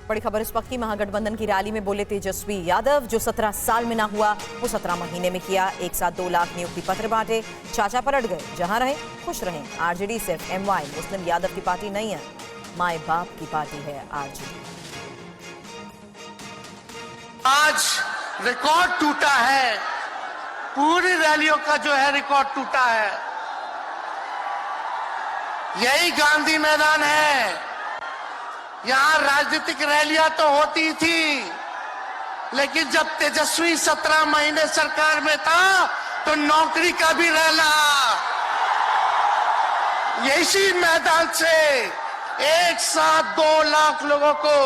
बड़ी खबर इस वक्त की। महागठबंधन की रैली में बोले तेजस्वी यादव, जो 17 साल में ना हुआ वो 17 महीने में किया। एक साथ 2 लाख नियुक्ति पत्र बांटे, चाचा पलट गए, जहां रहे खुश रहें। आरजेडी सिर्फ एमवाई मुस्लिम यादव की पार्टी नहीं है, माए बाप की पार्टी है आरजेडी। आज रिकॉर्ड टूटा है, पूरी रैलियों का जो है रिकॉर्ड टूटा है। यही गांधी मैदान है। यहां राजनीतिक रैलियां तो होती थी, लेकिन जब तेजस्वी 17 महीने सरकार में था तो नौकरी का भी रैला इसी मैदान से एक साथ 2 लाख लोगों को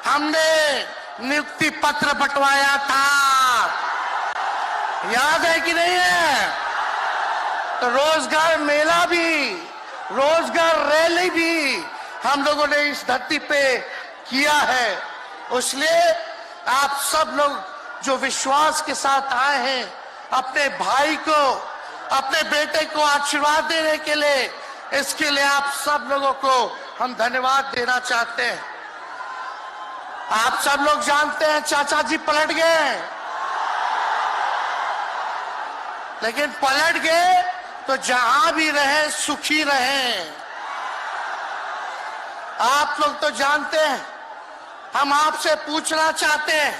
हमने नियुक्ति पत्र बंटवाया था। याद है कि नहीं है? तो रोजगार मेला भी, रोजगार रैली भी हम लोगों ने इस धरती पे किया है। इसलिए आप सब लोग जो विश्वास के साथ आए हैं, अपने भाई को, अपने बेटे को आशीर्वाद देने के लिए, इसके लिए आप सब लोगों को हम धन्यवाद देना चाहते हैं। आप सब लोग जानते हैं चाचा जी पलट गए, लेकिन पलट गए तो जहां भी रहे सुखी रहे। आप लोग तो जानते हैं, हम आपसे पूछना चाहते हैं,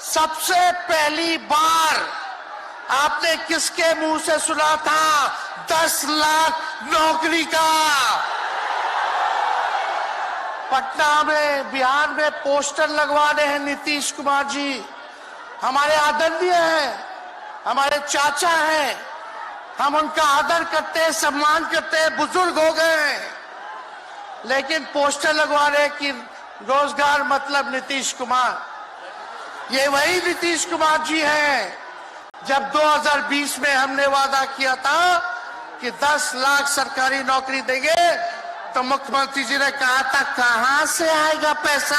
सबसे पहली बार आपने किसके मुंह से सुना था 10 लाख नौकरी का? पटना में, बिहार में पोस्टर लगवाने हैं नीतीश कुमार जी। हमारे आदरणीय हैं, हमारे चाचा हैं, हम उनका आदर करते हैं, सम्मान करते हैं, बुजुर्ग हो गए हैं, लेकिन पोस्टर लगवा रहे कि रोजगार मतलब नीतीश कुमार। ये वही नीतीश कुमार जी हैं जब 2020 में हमने वादा किया था कि 10 लाख सरकारी नौकरी देंगे, तो मुख्यमंत्री जी ने कहा था कहां से आएगा पैसा?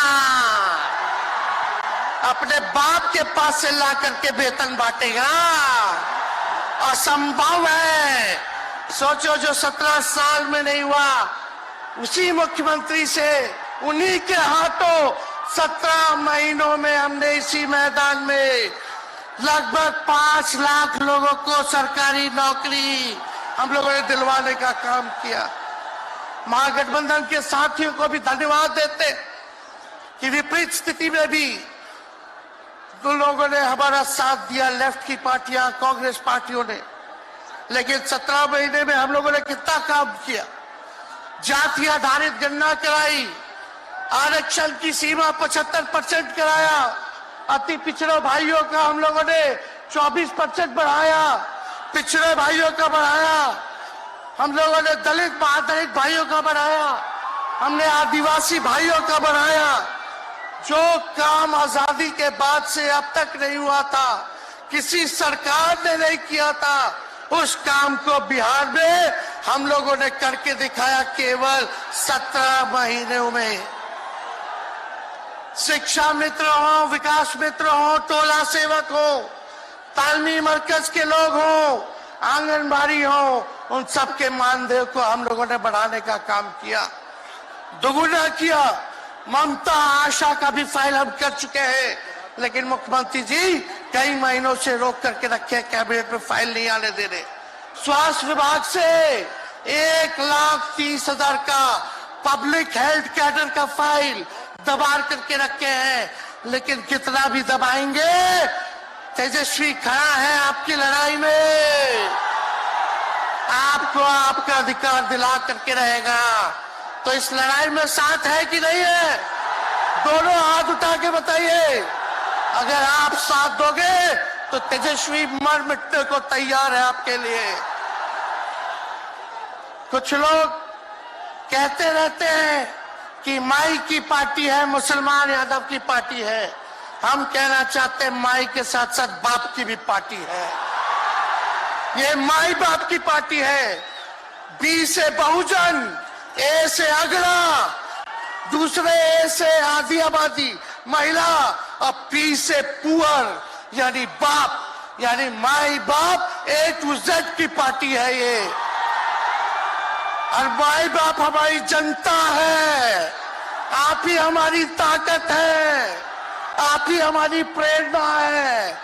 अपने बाप के पास से ला करके वेतन बांटेगा? असंभव है। सोचो, जो 17 साल में नहीं हुआ, उसी मुख्यमंत्री से, उन्हीं के हाथों 17 महीनों में हमने इसी मैदान में लगभग 5 लाख लोगों को सरकारी नौकरी हम लोगों ने दिलवाने का काम किया। महागठबंधन के साथियों को भी धन्यवाद देते कि विपरीत स्थिति में भी उन लोगों ने हमारा साथ दिया, लेफ्ट की पार्टियां, कांग्रेस पार्टियों ने। लेकिन 17 महीने में हम लोगों ने कितना काम किया? जाति आधारित गणना कराई, आरक्षण की सीमा 75% कराया, अति पिछड़े भाइयों का हम लोगों ने 24% बढ़ाया, पिछड़े भाइयों का बढ़ाया, हम लोगों ने दलित महादलित भाइयों का बढ़ाया, हमने आदिवासी भाइयों का बढ़ाया। जो काम आजादी के बाद से अब तक नहीं हुआ था, किसी सरकार ने नहीं किया था, उस काम को बिहार में हम लोगों ने करके दिखाया केवल 17 महीनों में। शिक्षा मित्र हो, विकास मित्र हो, टोला सेवक हो, तालमी मरकज के लोग हो, आंगनबाड़ी हो, उन सबके मानदेय को हम लोगों ने बढ़ाने का काम किया, दोगुना किया। ममता आशा का भी फाइल हम कर चुके हैं, लेकिन मुख्यमंत्री जी कई महीनों से रोक करके रखे, कैबिनेट में फाइल नहीं आने दे रहे। स्वास्थ्य विभाग से 1,30,000 का पब्लिक हेल्थ कैडर का फाइल दबा करके रखे हैं, लेकिन कितना भी दबाएंगे, तेजस्वी खड़ा है आपकी लड़ाई में, आपको आपका अधिकार दिला करके रहेगा। तो इस लड़ाई में साथ है कि नहीं है? दोनों हाथ उठा के बताइए। अगर आप साथ दोगे तो तेजस्वी मर मिटने को तैयार है आपके लिए। कुछ लोग कहते रहते हैं कि माई की पार्टी है, मुसलमान यादव की पार्टी है। हम कहना चाहते हैं माई के साथ साथ बाप की भी पार्टी है। ये माई बाप की पार्टी है। बी से बहुजन, ए से अगड़ा, दूसरे ए से आधी आबादी महिला, और पी से पुअर यानी बाप, यानी माई बाप, ए टू जेड की पार्टी है ये। और माई बाप हमारी जनता है, ही हमारी ताकत है, आप ही हमारी प्रेरणा है।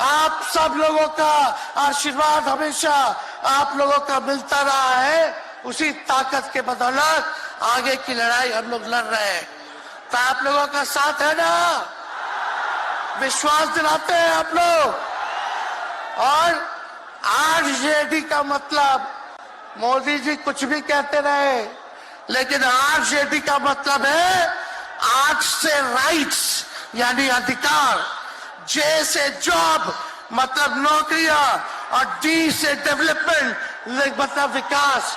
आप सब लोगों का आशीर्वाद हमेशा आप लोगों का मिलता रहा है। उसी ताकत के बदौलत आगे की लड़ाई हम लोग लड़ रहे हैं। तो आप लोगों का साथ है ना, विश्वास दिलाते हैं आप लोग। और आरजेडी का मतलब, मोदी जी कुछ भी कहते रहे, लेकिन आरजेडी का मतलब है आर से राइट्स यानी अधिकार, जे से जॉब मतलब नौकरियां, और डी से डेवलपमेंट मतलब विकास,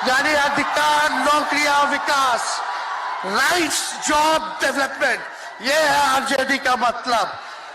यानी अधिकार, नौकरियां, विकास, राइट्स, जॉब, डेवलपमेंट, ये है आरजेडी का मतलब।